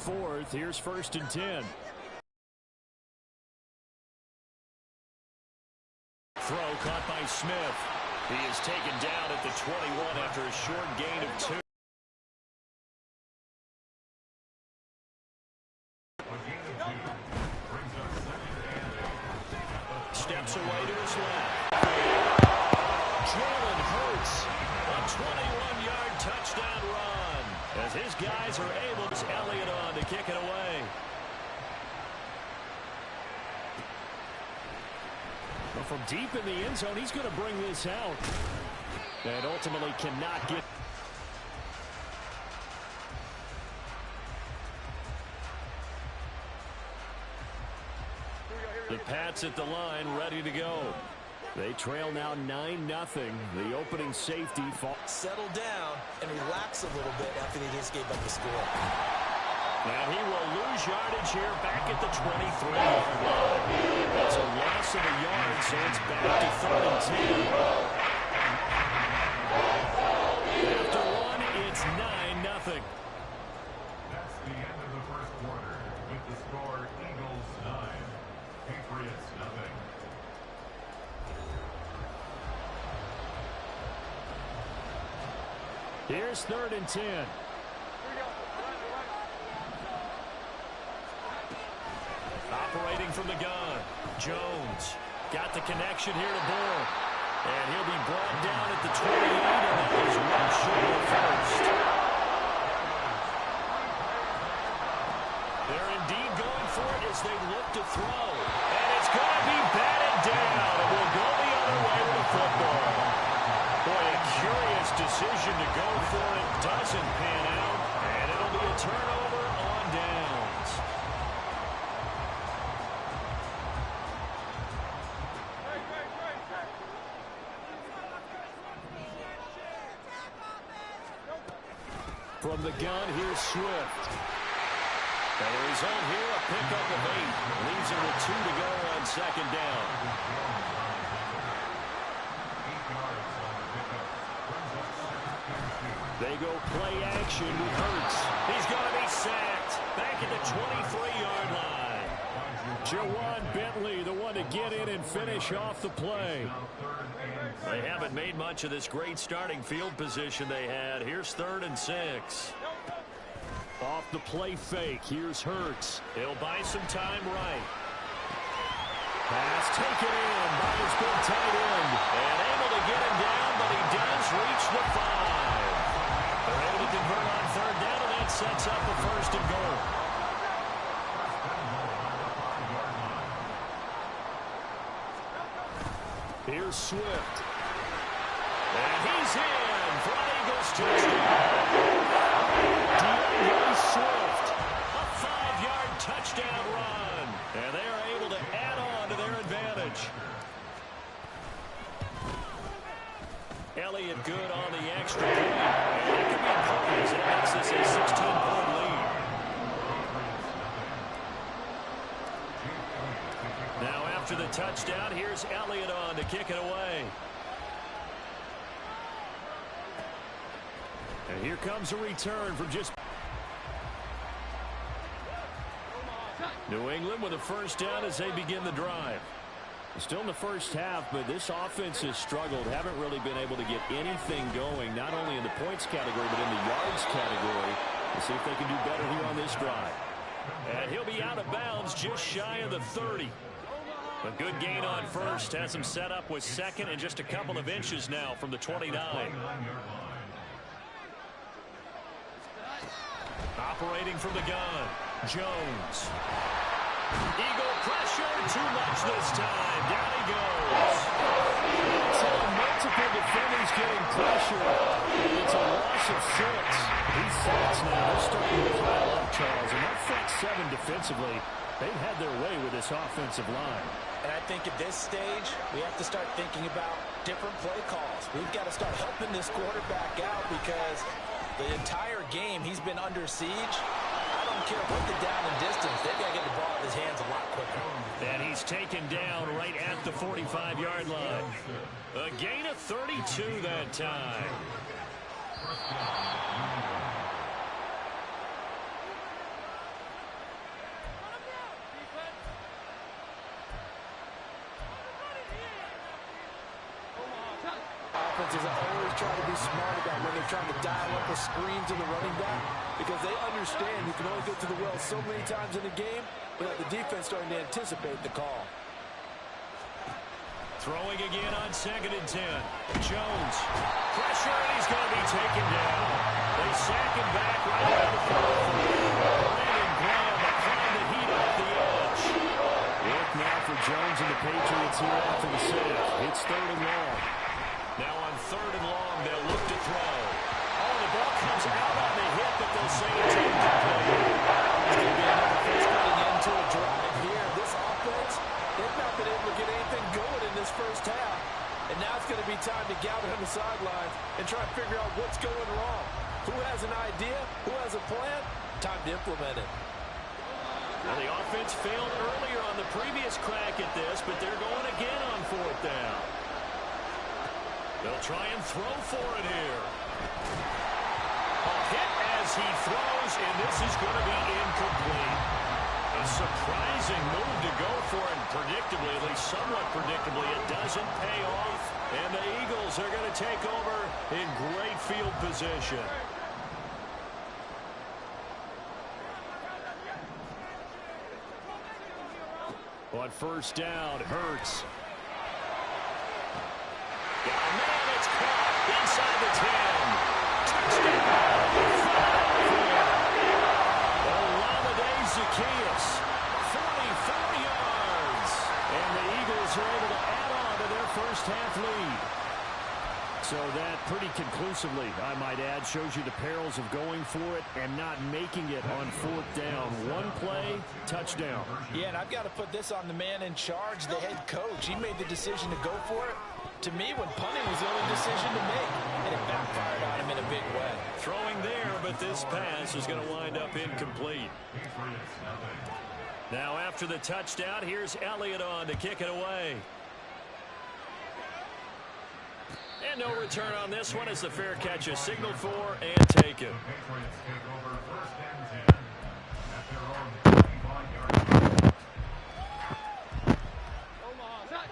4th. Here's 1st and 10. Throw caught by Smith. He is taken down at the 21 after a short gain of 2. Steps away to his left. Jalen Hurts, a 21-yard touchdown run. As his guys are able to Elliott on to kick it away. Well, from deep in the end zone, he's going to bring this out. And ultimately cannot get. The Pats at the line, ready to go. They trail now 9-0. The opening safety settle down and relax a little bit after they just gave up the score. And he will lose yardage here back at the 23-yard line. That's a loss of a yard, so it's back to 3rd and 10. After one, it's 9-0. That's the end of the first quarter with the score Eagles 9, Patriots nothing. Here's 3rd and 10. Operating from the gun, Jones got the connection here to Bourne. And he'll be brought down at the 28, and that is one short of 1st. They're indeed going for it as they look to throw. And it's going to be batted down, and we'll go the other way with the football. Boy, a curious decision to go for it. Doesn't pan out, and it'll be a turnover on downs. From the gun, here's Swift. And the result here, a pickup of 8. Leaves him with 2 to go on 2nd down. They go play action with Hurts. He's going to be sacked. Back at the 23-yard line. Jawan Bentley, the one to get in and finish off the play. They haven't made much of this great starting field position they had. Here's 3rd and 6. Off the play fake, here's Hurts. He'll buy some time right. Pass taken in by his good tight end. And able to get him down, but he does reach the 5. They're able to convert on 3rd down, and that sets up a 1st and goal. Here's Swift. And he's in for an Eagles touchdown. DeAndre Swift, a 5-yard touchdown run. And they are able to add on to their advantage. Elliott good on the extra point. And it could be points. It makes this a 16-point lead. Now after the touchdown, here's Elliott on to kick it away. And here comes a return from just... New England with a 1st down as they begin the drive. Still in the first half, but this offense has struggled. Haven't really been able to get anything going, not only in the points category, but in the yards category. We'll see if they can do better here on this drive. And he'll be out of bounds just shy of the 30. A good gain on 1st. Has him set up with 2nd and just a couple of inches now from the 29. Operating from the gun, Jones. Eagle pressure, too much this time. Down he goes. It's multiple defenders getting pressure. It's a loss of 6. These sacks now, they're starting to pile up, Charles. And that front 7 defensively, they've had their way with this offensive line. And I think at this stage, we have to start thinking about different play calls. We've got to start helping this quarterback out because the entire game he's been under siege. I don't care what the down and distance. They've got to get the ball in his hands a lot quicker. And he's taken down right at the 45-yard line. A gain of 32 that time. defenses always try to be smart about when they're trying to dial up a screen to the running back, because they understand you can only get to the well so many times in a game without the defense starting to anticipate the call. Throwing again on 2nd and 10. Jones. Pressure, and he's going to be taken down. They sack him back right around the 43. Brandon Graham applying the heat off the edge. Work now for Jones and the Patriots here after the sack. It's 3rd and long. Now on 3rd and long, they'll look to throw. Oh, the ball comes out on the hit, but they'll say it's incomplete. It's going to be another frustrating end to a drive here. This offense, they've not been able to get anything going in this first half. And now it's going to be time to gather on the sidelines and try to figure out what's going wrong. Who has an idea? Who has a plan? Time to implement it. Well, the offense failed earlier on the previous crack at this, but they're going again on 4th down. They'll try and throw for it here. A hit as he throws, and this is going to be incomplete. A surprising move to go for it, predictably, at least somewhat predictably, it doesn't pay off. And the Eagles are going to take over in great field position. On 1st down, Hurts. Got a man, it's caught inside the 10. Touchdown. Olamide Zaccheaus, 44 yards. And the Eagles are able to add on to their first half lead. So that pretty conclusively, I might add, shows you the perils of going for it and not making it on 4th down. One play, touchdown. Yeah, and I've got to put this on the man in charge, the head coach. He made the decision to go for it. To me, when punting was the only decision to make, and it backfired on him in a big way. Throwing there, but this pass is going to wind up incomplete. Now after the touchdown, here's Elliott on to kick it away. And no return on this one as the fair catch is signaled for and taken.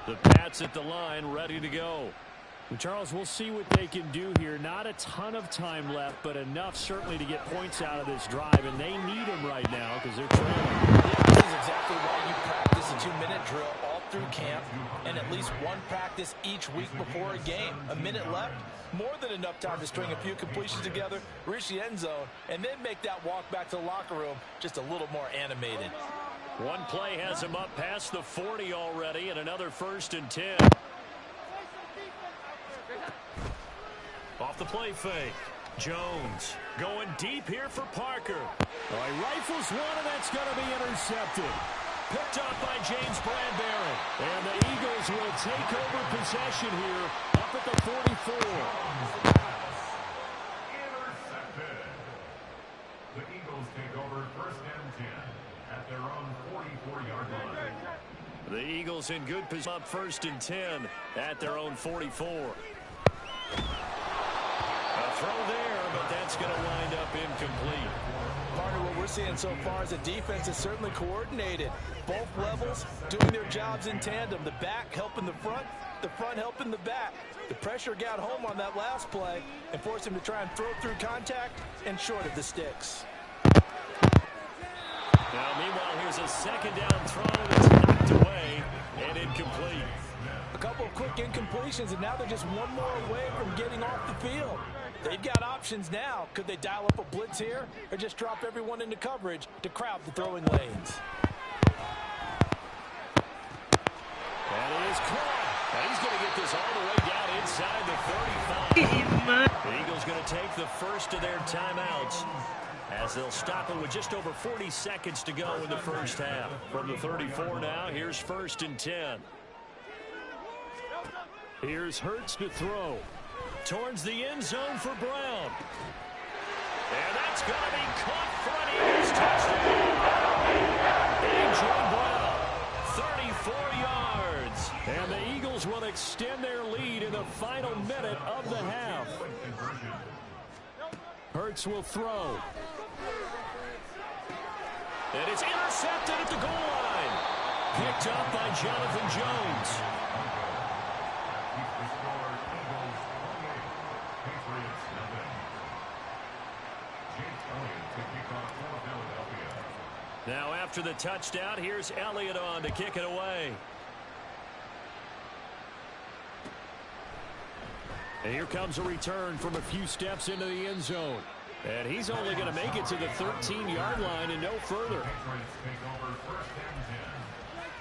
The Pats at the line, ready to go. Charles, we'll see what they can do here. Not a ton of time left, but enough certainly to get points out of this drive, and they need them right now because they're trailing. Yeah, this is exactly why you practice a 2-minute drill all through camp and at least one practice each week before a game. A minute left, more than enough time to string a few completions together, reach the end zone, and then make that walk back to the locker room just a little more animated. One play has him up past the 40 already, and another 1st and 10. Off the play fake. Jones going deep here for Parker. He rifles one, and that's going to be intercepted. Picked up by James Bradbury. And the Eagles will take over possession here up at the 44. Intercepted. The Eagles take over 1st and 10 at their own 44-yard line. The Eagles in good position up 1st and 10 at their own 44. A throw there, but that's going to wind up incomplete. Partner, what we're seeing so far is the defense is certainly coordinated. Both levels doing their jobs in tandem. The back helping the front helping the back. The pressure got home on that last play and forced him to try and throw through contact and short of the sticks. Now, meanwhile, here's a 2nd down throw that's knocked away and incomplete. A couple of quick incompletions, and now they're just one more away from getting off the field. They've got options now. Could they dial up a blitz here or just drop everyone into coverage to crowd the throwing lanes? That is caught. Now he's going to get this all the way down inside the 35. The Eagles going to take the first of their timeouts as they'll stop it with just over 40 seconds to go in the first half. From the 34 now, here's 1st and 10. Here's Hurts to throw. Towards the end zone for Brown. And that's going to be caught for an Eagles touchdown. A.J. Brown, 34 yards. And the Eagles will extend their lead in the final minute of the half. Hurts will throw. And it's intercepted at the goal line. Picked up by Jonathan Jones. Now after the touchdown, here's Elliott on to kick it away. And here comes a return from a few steps into the end zone. And he's only going to make it to the 13-yard line and no further. Patriots take over first and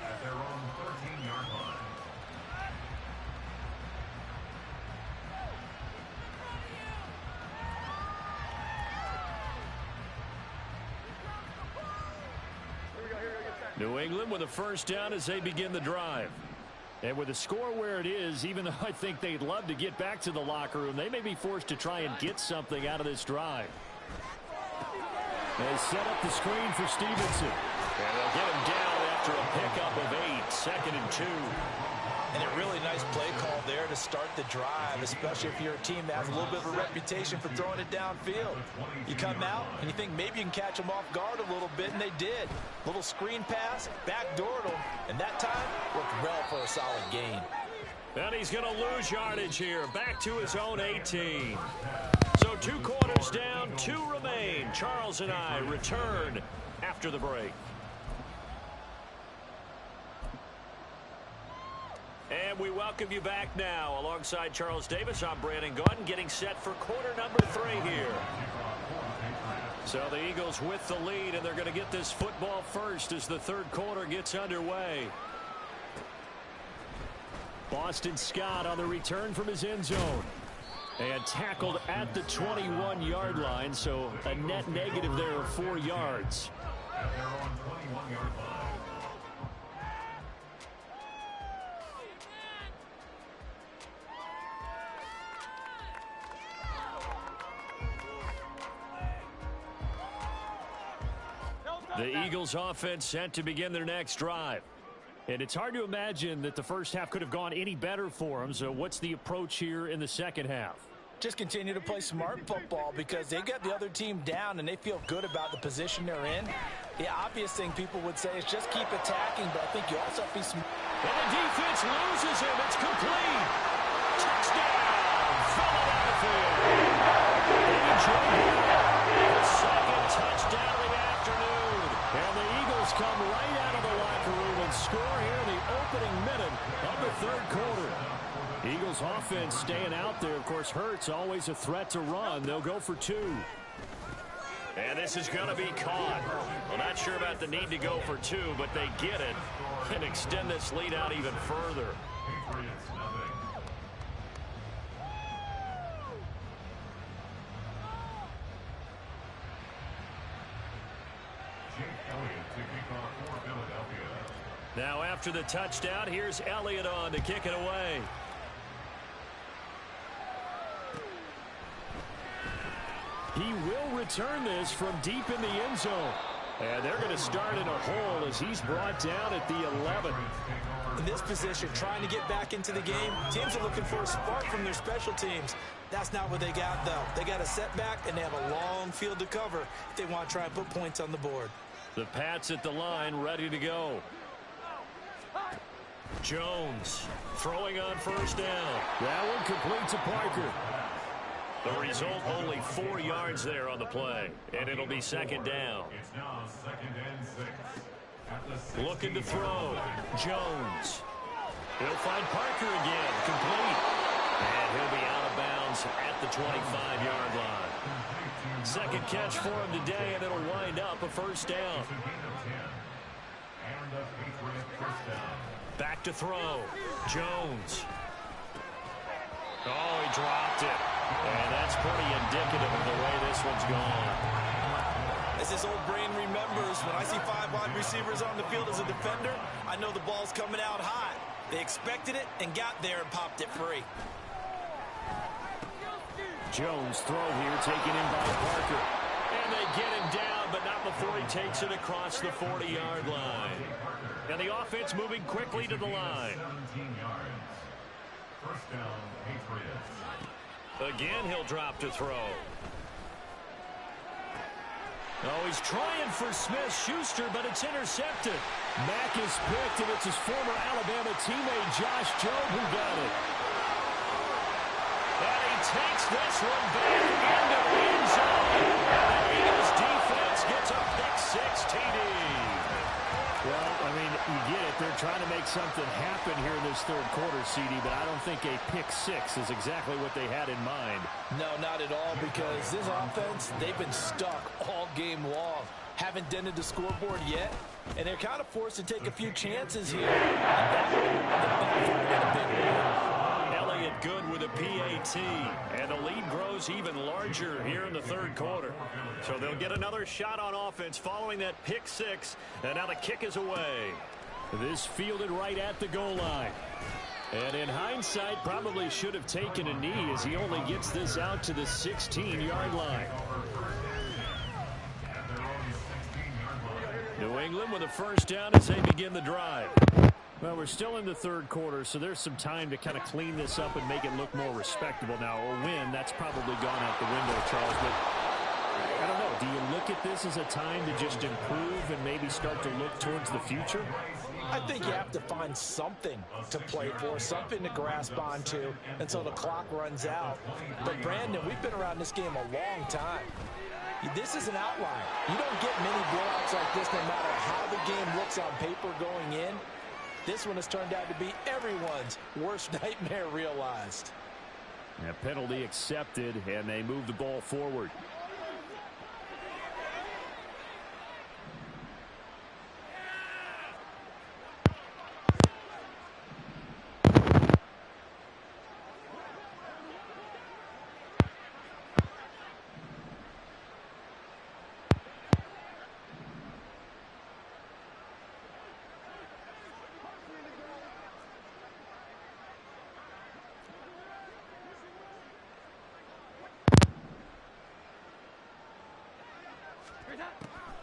10 at their own 13-yard line. New England with a first down as they begin the drive. And with the score where it is, even though I think they'd love to get back to the locker room, they may be forced to try and get something out of this drive. They set up the screen for Stevenson. And they'll get him down after a pickup of 8, 2nd and 2. And a really nice play call there to start the drive, especially if you're a team that has a little bit of a reputation for throwing it downfield. You come out and you think maybe you can catch them off guard a little bit, and they did. Little screen pass, backdoored them, and that time worked well for a solid gain. And he's going to lose yardage here, back to his own 18. So 2 quarters down, 2 remain. Charles and I return after the break. And we welcome you back now. Alongside Charles Davis, I'm Brandon Gaudin, getting set for quarter number 3 here. So the Eagles with the lead, and they're going to get this football first as the third quarter gets underway. Boston Scott on the return from his end zone. And tackled at the 21-yard line, so a net negative there of 4 yards. At their own 21-yard line. The Eagles offense set to begin their next drive. And it's hard to imagine that the first half could have gone any better for them. So what's the approach here in the second half? Just continue to play smart football because they got the other team down and they feel good about the position they're in. The obvious thing people would say is just keep attacking, but I think you also have to be smart. And the defense loses him. It's complete. Touchdown, Philadelphia. The second touchdown of the afternoon. And the Eagles come right out of the locker room and score here in the opening minute of the third quarter. Eagles offense staying out there. Of course, Hurts always a threat to run. They'll go for 2. And this is going to be caught. Well, not sure about the need to go for 2, but they get it and extend this lead out even further. Patriots nothing. Jake Elliott to kick off for Philadelphia. Now after the touchdown, here's Elliott on to kick it away. He will return this from deep in the end zone. And they're going to start in a hole as he's brought down at the 11. In this position, trying to get back into the game, teams are looking for a spark from their special teams. That's not what they got, though. They got a setback, and they have a long field to cover if they want to try and put points on the board. The Pats at the line, ready to go. Jones throwing on first down. That one complete to Parker. The result, only 4 yards there on the play, and it'll be second down. It's now 2nd and 6. At the Looking to throw. Jones. He'll find Parker again. Complete. And he'll be out of bounds at the 25-yard line. Second catch for him today, and it'll wind up a first down. And a Patriot first down. Back to throw. Jones. Oh, he dropped it. And that's pretty indicative of the way this one's gone. As his old brain remembers, when I see 5 wide receivers on the field as a defender, I know the ball's coming out hot. They expected it and got there and popped it free. Jones throw here, taken in by Parker. And they get him down, but not before he takes it across the 40-yard line. And the offense moving quickly to the line. 17 yards. First down, Patriots. Again, he'll drop to throw. Oh, he's trying for Smith-Schuster, but it's intercepted. Mack is picked, and it's his former Alabama teammate, Josh Jobe, who got it. And he takes this one back into the end zone. And the Eagles defense gets a pick 6 TD. You get it. They're trying to make something happen here in this third quarter, CD, but I don't think a pick six is exactly what they had in mind. No, not at all, because this offense, they've been stuck all game long. Haven't dented the scoreboard yet, and they're kind of forced to take a few chances here. And that one, the backfired in a big way. Elliott good with a PAT, and the lead grows even larger here in the third quarter. So they'll get another shot on offense following that pick six, and now the kick is away. This fielded right at the goal line. And in hindsight, probably should have taken a knee as he only gets this out to the 16-yard line. New England with a first down as they begin the drive. Well, we're still in the third quarter, so there's some time to kind of clean this up and make it look more respectable now. A win, that's probably gone out the window, Charles. But I don't know. Do you look at this as a time to just improve and maybe start to look towards the future? I think you have to find something to play for, something to grasp onto until the clock runs out. But, Brandon, we've been around this game a long time. This is an outlier. You don't get many blowouts like this no matter how the game looks on paper going in. This one has turned out to be everyone's worst nightmare realized. A penalty accepted, and they move the ball forward.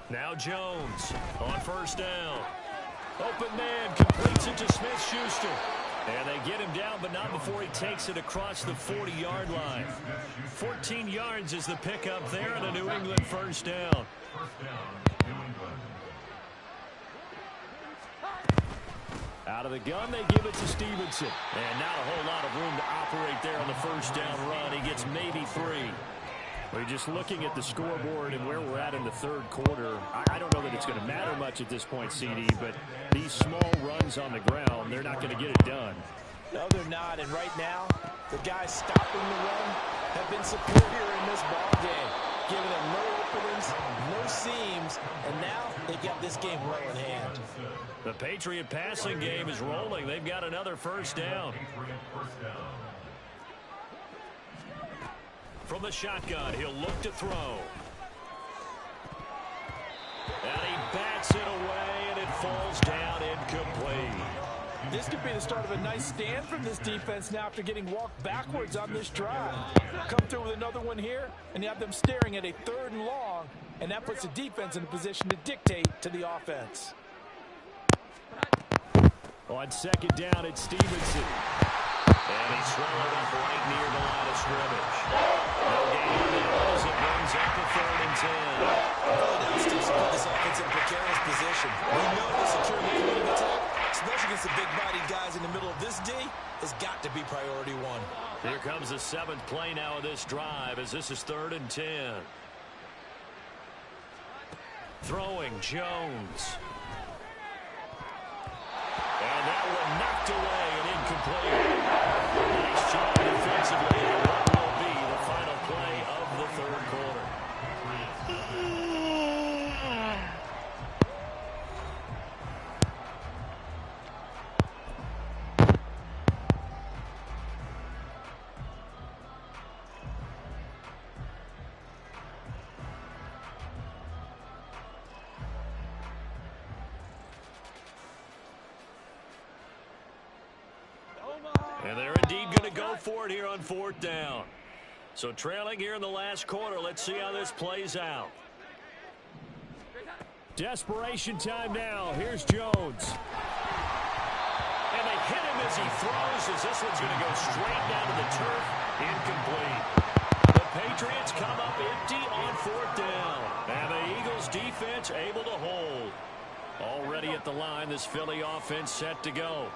Now Jones on first down. Open man completes it to Smith-Schuster. And they get him down, but not before he takes it across the 40-yard line. 14 yards is the pickup there, and a New England first down. Out of the gun, they give it to Stevenson. And not a whole lot of room to operate there on the first down run. He gets maybe 3. We're just looking at the scoreboard and where we're at in the third quarter. I don't know that it's going to matter much at this point, CD, but these small runs on the ground, they're not going to get it done. No, they're not. And right now, the guys stopping the run have been superior in this ball game, giving them no openings, no seams, and now they've got this game well in hand. The Patriot passing game is rolling. They've got another first down. From the shotgun, he'll look to throw. And he bats it away, and it falls down incomplete. This could be the start of a nice stand from this defense now after getting walked backwards on this drive. Come through with another one here, and you have them staring at a 3rd and long, and that puts the defense in a position to dictate to the offense. On second down, it's Stevenson. And he's swallowed up right near the line of scrimmage. No gain on the as it brings up the 3rd and 10. Philadelphia still put this offense in a precarious position. We know the security point of attack, especially against the big-bodied guys in the middle of this D, has got to be priority 1. Here comes the 7th play now of this drive as this is 3rd and 10. Throwing Jones. And that one knocked away and incomplete. Nice job defensively. What will be the final play of the 3rd quarter? And they're indeed going to go for it here on 4th down. So trailing here in the last quarter. Let's see how this plays out. Desperation time now. Here's Jones. And they hit him as he throws, as this one's going to go straight down to the turf. Incomplete. The Patriots come up empty on 4th down. And the Eagles defense able to hold. Already at the line, this Philly offense set to go.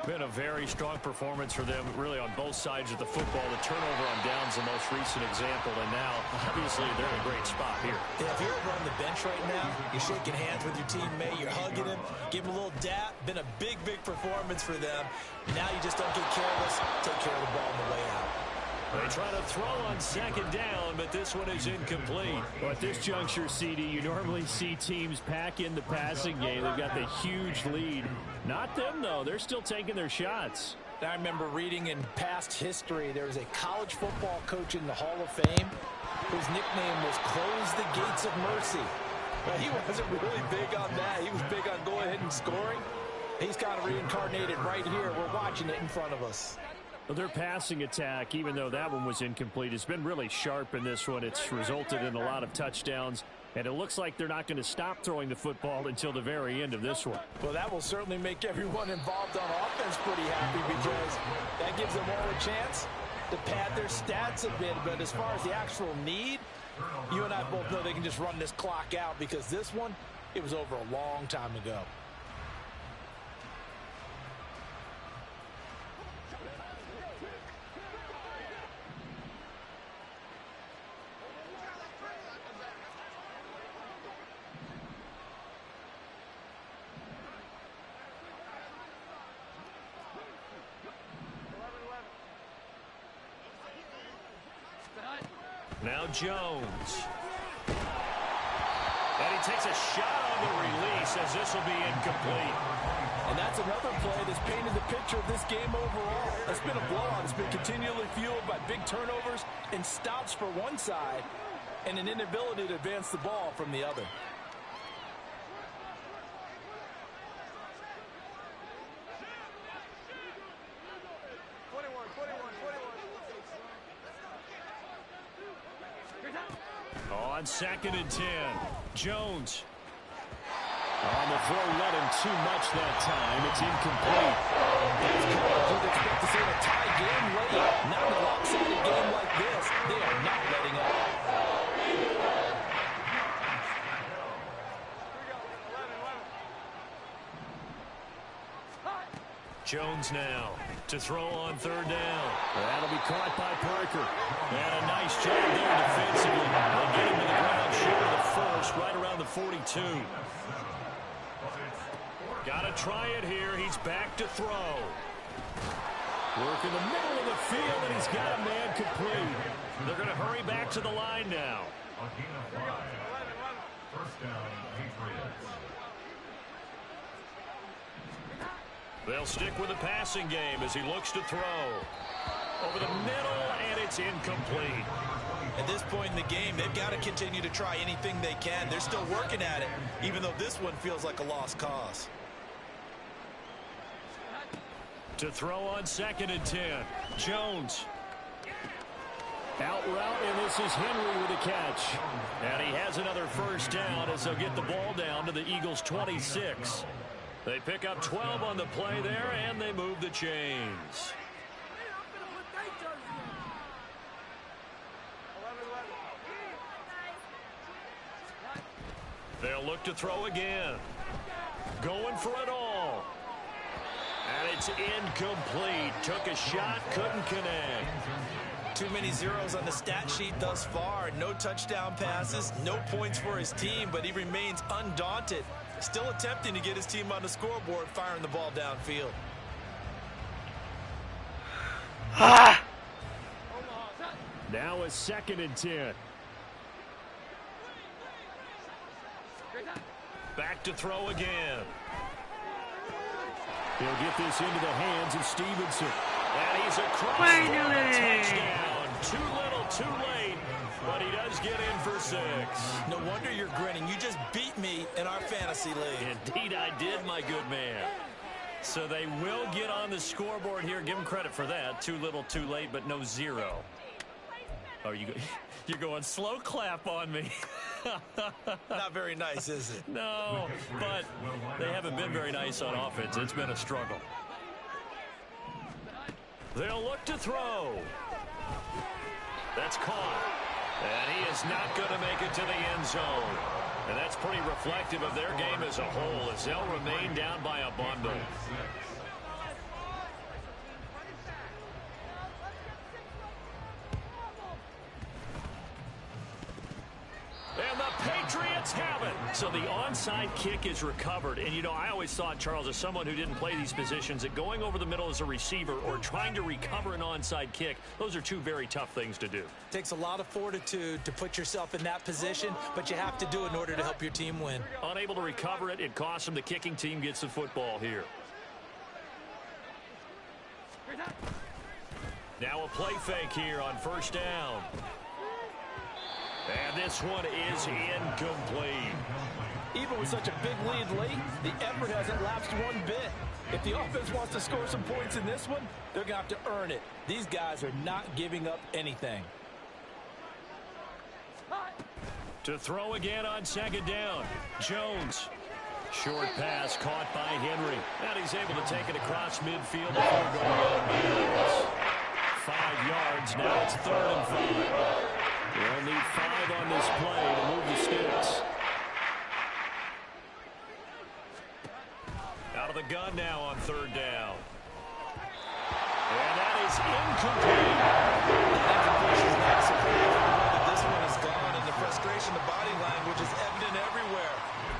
Been a very strong performance for them, really, on both sides of the football. The turnover on downs, the most recent example, and now, obviously, they're in a great spot here. Yeah, if you're over on the bench right now, you're shaking hands with your teammate, you're hugging him, give him a little dap. Been a big, big performance for them. Now you just don't get careless. Take care of the ball on the way out. They try to throw on second down, but this one is incomplete. Well, at this juncture, CD, you normally see teams pack in the passing game. They've got the huge lead. Not them, though. They're still taking their shots. I remember reading in past history, there was a college football coach in the Hall of Fame whose nickname was Close the Gates of Mercy. Well, he wasn't really big on that. He was big on going ahead and scoring. He's kind of reincarnated right here. We're watching it in front of us. Well, their passing attack, even though that one was incomplete, has been really sharp in this one. It's resulted in a lot of touchdowns, and it looks like they're not going to stop throwing the football until the very end of this one. Well, that will certainly make everyone involved on offense pretty happy because that gives them all a chance to pad their stats a bit. But as far as the actual need, you and I both know they can just run this clock out because this one, it was over a long time ago. Now Jones. And he takes a shot on the release as this will be incomplete. And that's another play that's painted the picture of this game overall. It's been a blowout. It's been continually fueled by big turnovers and stops for one side and an inability to advance the ball from the other. On 2nd and 10, Jones. On the throw, let him too much that time. It's incomplete. You'd expect to see a tie game late. Not in a lopsided game like this. They are not letting up. Jones now to throw on 3rd down. That'll be caught by Parker. And a nice job there defensively. They'll get him to the ground short of the first, right around the 42. Got to try it here. He's back to throw. Work in the middle of the field, and he's got a man complete. They're going to hurry back to the line now. First down, Patriots. They'll stick with the passing game as he looks to throw. Over the middle, and it's incomplete. At this point in the game, they've got to continue to try anything they can. They're still working at it, even though this one feels like a lost cause. To throw on 2nd and 10, Jones. Out route, and this is Henry with a catch. And he has another first down as they'll get the ball down to the Eagles' 26. They pick up 12 on the play there, and they move the chains. They'll look to throw again. Going for it all. And it's incomplete. Took a shot, couldn't connect. Too many zeros on the stat sheet thus far. No touchdown passes, no points for his team, but he remains undaunted. Still attempting to get his team on the scoreboard, firing the ball downfield. Now a 2nd and 10. Back to throw again. He'll get this into the hands of Stevenson. And he's across for a touchdown. Too little, too late. But he does get in for 6. No wonder you're grinning. You just beat me in our fantasy league. Indeed I did, my good man. So they will get on the scoreboard here. Give them credit for that. Too little, too late, but no 0. Oh, you're going slow clap on me. Not very nice, is it? No, but they haven't been very nice on offense. It's been a struggle. They'll look to throw. That's caught. And he is not going to make it to the end zone. And that's pretty reflective of their game as a whole as they'll remain down by a bundle. So the onside kick is recovered. And, you know, I always thought, Charles, as someone who didn't play these positions, that going over the middle as a receiver or trying to recover an onside kick, those are two very tough things to do. Takes a lot of fortitude to put yourself in that position, but you have to do it in order to help your team win. Unable to recover it, it costs them. The kicking team gets the football here. Now a play fake here on first down. And this one is incomplete. Even with such a big lead late, the effort hasn't lapsed one bit. If the offense wants to score some points in this one, they're going to have to earn it. These guys are not giving up anything. To throw again on second down. Jones. Short pass caught by Henry. And he's able to take it across midfield before going out of bounds. 5 yards. Now it's 3rd and 5. They'll need 5 on this play to move the sticks. Out of the gun now on 3rd down. And that is incomplete. This one is gone, and the frustration, the body language is evident everywhere.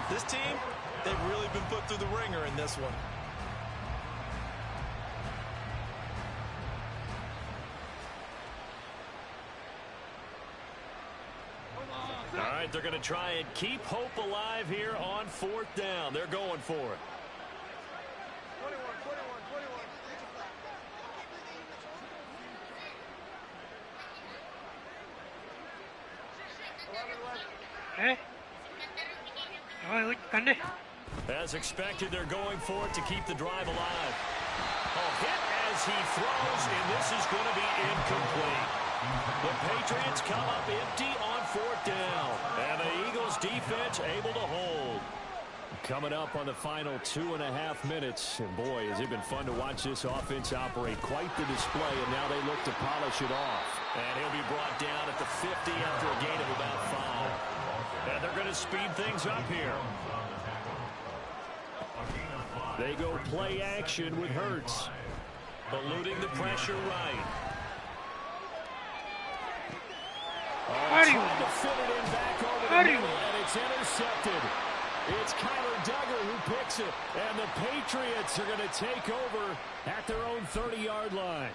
This team, they've really been put through the ringer in this one. All right, they're going to try and keep hope alive here on 4th down. They're going for it. As expected, they're going for it to keep the drive alive. Hit as he throws, and this is going to be incomplete. The Patriots come up empty on 4th down, and the Eagles defense able to hold. Coming up on the final 2.5 minutes, and boy, has it been fun to watch this offense operate. Quite the display, and now they look to polish it off. And he'll be brought down at the 50 after a gain of about 5. And they're going to speed things up here. They go play action with Hurts. Eluding the pressure right. Trying to fit it in back over the middle, and it's intercepted. It's Kyler Duggar who picks it, and the Patriots are going to take over at their own 30-yard line.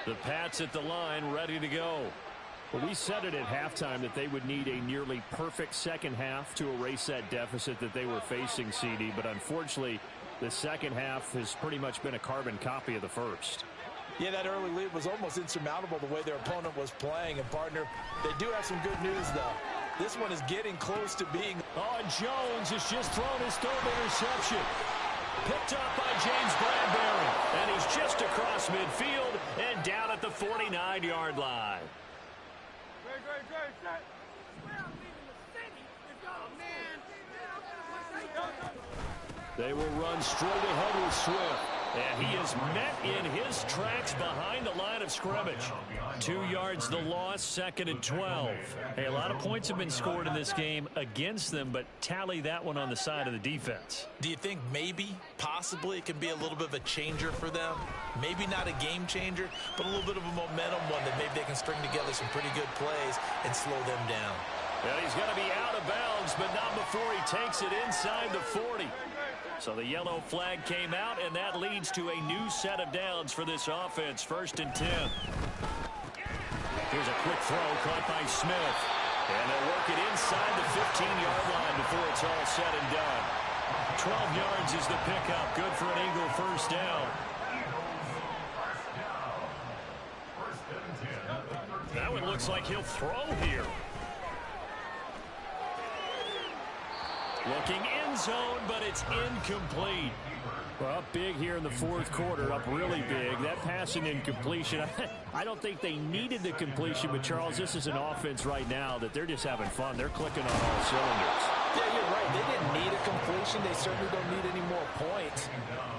The Pats at the line, ready to go. Well, we said it at halftime that they would need a nearly perfect second half to erase that deficit that they were facing, CD, but unfortunately, the second half has pretty much been a carbon copy of the first. Yeah, that early lead was almost insurmountable the way their opponent was playing. And, partner, they do have some good news, though. This one is getting close to being... Oh, and Jones has just thrown his 3rd interception. Picked up by James Bradbury. And he's just across midfield and down at the 49-yard line. They will run straight ahead with Swift. And he is met in his tracks behind the line of scrimmage. 2 yards the loss, 2nd and 12. Hey, a lot of points have been scored in this game against them, but tally that one on the side of the defense. Do you think maybe, possibly, it can be a little bit of a changer for them? Maybe not a game changer, but a little bit of a momentum one that maybe they can string together some pretty good plays and slow them down. Well, he's going to be out of bounds, but not before he takes it inside the 40. So the yellow flag came out, and that leads to a new set of downs for this offense. 1st and 10. Here's a quick throw caught by Smith. And they'll work it inside the 15-yard line before it's all said and done. 12 yards is the pickup. Good for an Eagle first down. That one looks like he'll throw here. Looking end zone, but it's incomplete. Well, up big here in the 4th quarter, up really big. That pass and incompletion, I don't think they needed the completion, but Charles, this is an offense right now that they're just having fun. They're clicking on all cylinders. Yeah, you're right. They didn't need a completion. They certainly don't need any more points.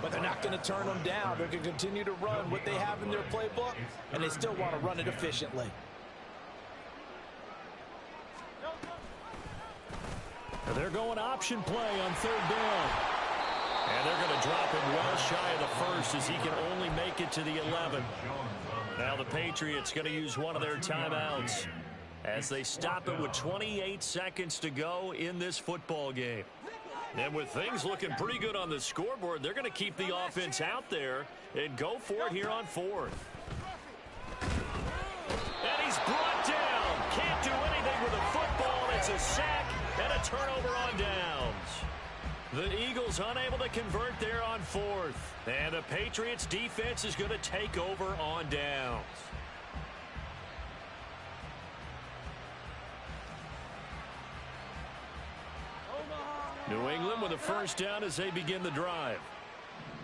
But they're not going to turn them down. They're going to continue to run what they have in their playbook, and they still want to run it efficiently. They're going option play on 3rd down. And they're going to drop him well shy of the 1st as he can only make it to the 11. Now the Patriots going to use one of their timeouts as they stop it with 28 seconds to go in this football game. And with things looking pretty good on the scoreboard, they're going to keep the offense out there and go for it here on fourth. And he's brought down. Can't do anything with a football. It's a sack and a turnover on downs. The Eagles unable to convert there on fourth. And the Patriots defense is going to take over on downs. New England with a first down as they begin the drive.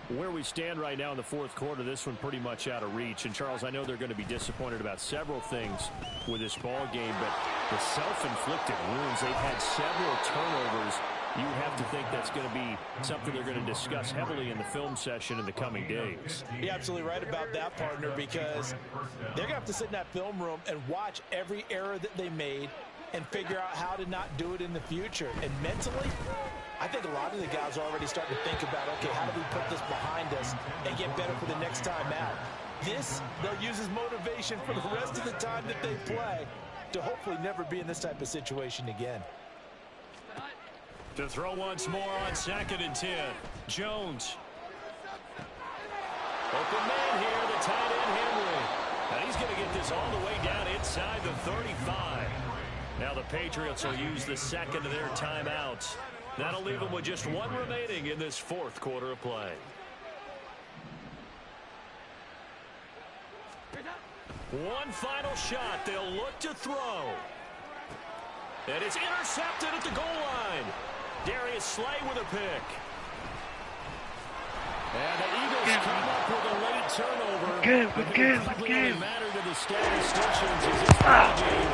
Where we stand right now in the fourth quarter, this one pretty much out of reach. And, Charles, I know they're going to be disappointed about several things with this ball game, but the self-inflicted wounds, they've had several turnovers. You have to think that's going to be something they're going to discuss heavily in the film session in the coming days. You're absolutely right about that, partner, because they're going to have to sit in that film room and watch every error that they made and figure out how to not do it in the future. And mentally, I think a lot of the guys are already starting to think about, okay, how do we put this behind us and get better for the next time out? This, they'll use as motivation for the rest of the time that they play to hopefully never be in this type of situation again. To throw once more on 2nd and 10. Jones. Open man here, the tight end Henry. And he's going to get this all the way down inside the 35. Now the Patriots will use the second of their timeouts. That'll leave them with just one remaining in this fourth quarter of play. One final shot. They'll look to throw. And it's intercepted at the goal line. Darius Slay with a pick. And the Eagles come up with a late turnover. Good game. Matter to the statisticians as this game